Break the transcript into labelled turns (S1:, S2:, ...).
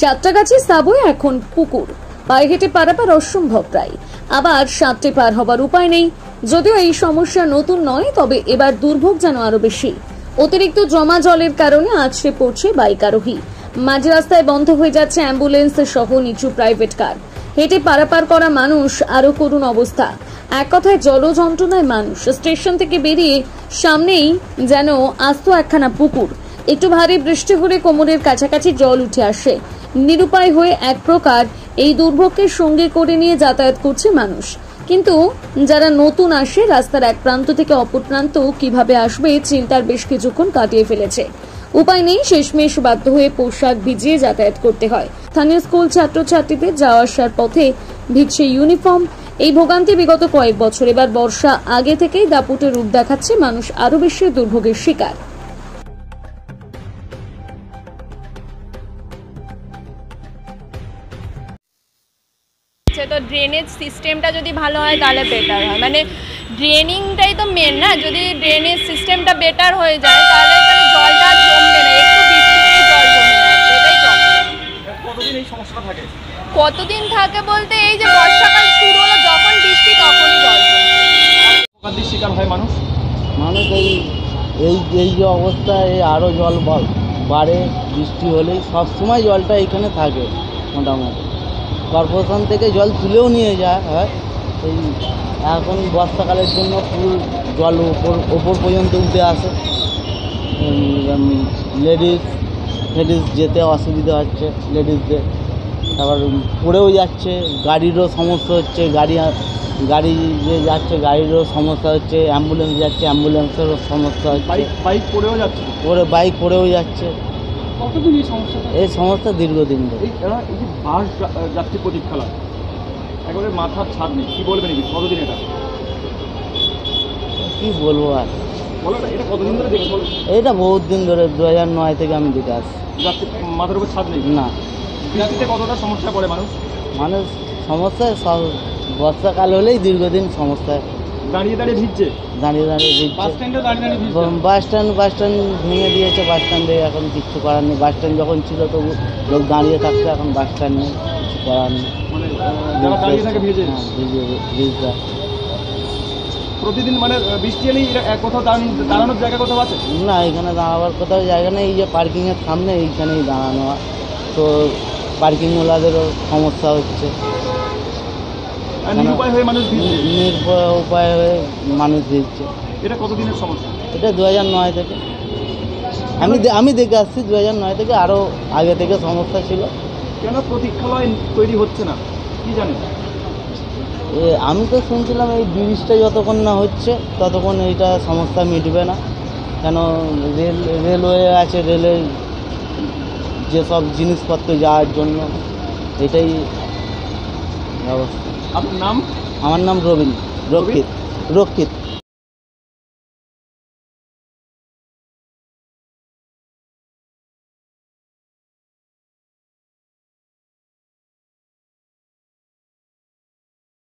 S1: Santragachi subway এখন পুকুর, পায়ে হেঁটে পারাপার অসম্ভব প্রায়। আবার সাতটে পার হবার উপায় নেই। যদিও এই সমস্যা নতুন নয়, তবে এবার দুর্ভোগ যেন আরো বেশি। অতিরিক্ত জমা জলের কারণে আছড়ে পড়ছে বাইক আরোহী। মাঝ রাস্তায় বন্ধ হয়ে যাচ্ছে অ্যাম্বুলেন্স সহ নিচু প্রাইভেট কার। হেঁটে পারাপার করা মানুষ আরো করুণ অবস্থা। এক কথায় জল যন্ত্রণায় মানুষ। স্টেশন থেকে বেরিয়ে সামনেই যেন আস্ত একখানা পুকুর। একটু ভারী বৃষ্টি হলে কোমরের কাছাকাছি জল উঠে আসে। নিরুপায় হয়ে এক প্রকার এই দুর্ভোগকে সঙ্গে করে নিয়ে যাতায়াত করছে মানুষ। কিন্তু যারা নতুন আসে, রাস্তার এক প্রান্ত থেকে অপর প্রান্ত কিভাবে আসবে চিন্তার বেশ কিছুক্ষণ কাটিয়ে ফেলেছে। উপায় নেই, শেষমেশ বাধ্য হয়ে পোশাক ভিজিয়ে যাতায়াত করতে হয়। স্থানীয় স্কুল ছাত্রছাত্রীদের যাওয়া আসার পথে ভিজছে ইউনিফর্ম। এই ভোগান্তি বিগত কয়েক বছর। এবার বর্ষা আগে থেকেই দাপুটে রূপ দেখাচ্ছে, মানুষ আরো বেশি দুর্ভোগের শিকার।
S2: তো ড্রেনেজ সিস্টেমটা যদি ভালো হয় তাহলে বেটার হয়, মানে ড্রেনিংটাই তো মেন না। যদি ড্রেনেজ সিস্টেমটা বেটার হয়ে যায় তাহলে জলটা জমবে না, একটু বৃষ্টিতেই জল জমে যাচ্ছে, এটাই প্রবলেম।
S3: কতদিন এই সমস্যাটা থাকে?
S2: কতদিন থাকে বলতে এই যে বর্ষাকাল শুরু হলো, যখন বৃষ্টি তখনই জল জমবে।
S3: ভোগান্তির শিকার হয় মানুষ।
S4: এই যে অবস্থা, আরও জল বাড়ে, বৃষ্টি হলেই সবসময় জলটা এখানে থাকে। মোটামুটি কর্পোরেশন থেকে জল তুলেও নিয়ে যায় হয়। এই এখন বর্ষাকালের জন্য ফুল জল ওপর পর্যন্ত উঠে আসে। লেডিস যেতে অসুবিধা হচ্ছে লেডিসদের। তারপর পড়েও যাচ্ছে, গাড়িরও সমস্যা হচ্ছে। গাড়ি যে যাচ্ছে গাড়িরও সমস্যা হচ্ছে, অ্যাম্বুলেন্স যাচ্ছে অ্যাম্বুলেন্সেরও সমস্যা হচ্ছে।
S3: বাইক পড়েও যাচ্ছে।
S4: বাইক পড়েও যাচ্ছে।
S3: কতদিন এই সমস্যাটা?
S4: এই সমস্যা দীর্ঘদিন ধরে।
S3: এই যে বাস যাত্রী প্রতীক্ষালা, একেবারে মাথার ছাদ নেই। কী বলবেন কতদিন এটা?
S4: কী বলবো আর,
S3: বলো এটা কতদিন ধরে দেখে বলো।
S4: এটা বহুত দিন ধরে, 2009 থেকে আমি দেখে আসছি।
S3: যাত্রী মাথার উপর ছাদ নেই
S4: না।
S3: বৃষ্টিতে কতটা সমস্যা পড়ে মানুষ?
S4: সমস্যায় সব বর্ষাকাল হলেই দীর্ঘদিন সমস্যায়
S3: দাঁড়িয়ে ভিজছে।
S4: দাঁড়িয়ে ভিজছে। বাস স্ট্যান্ড ভেঙে দিয়েছে। বাস স্ট্যান্ডে এখন কিচ্ছু করার নেই। বাস স্ট্যান্ড যখন ছিল তবু লোক দাঁড়িয়ে থাকছে, এখন বাস স্ট্যান্ড নেই, কিছু করার নেই।
S3: মানে যারা দাঁড়িয়ে থাকে ভিজে।
S4: হ্যাঁ, ভিজে।
S3: প্রতিদিন মানে বৃষ্টি এলেই কোথাও দাঁড়ানোর জায়গা কোথাও আছে
S4: না? এখানে দাঁড়াবার কোথাও জায়গা নেই। এই যে পার্কিংয়ের সামনে এইখানেই দাঁড়ানো হয়, তো পার্কিংওয়ালাদেরও সমস্যা হচ্ছে।
S3: নিরুপায় হয়ে মানুষ
S4: ভিজছে।
S3: এটা কতদিনের সমস্যা?
S4: এটা 2009 থেকে আমি দেখে আসছি। 2009 থেকে, আরও আগে থেকে সমস্যা ছিল।
S3: কেন প্রতীক্ষালয় তৈরি হচ্ছে না কি জানেন?
S4: আমি তো শুনছিলাম এই ব্রিজটা যতক্ষণ না হচ্ছে ততক্ষণ এইটা সমস্যা মিটবে না। কেন রেলওয়ে আছে, রেলের যেসব জিনিসপত্র যাওয়ার জন্য এটাই ব্যবস্থা।
S3: আপনার নাম?
S4: আমার নাম রক্ষিত।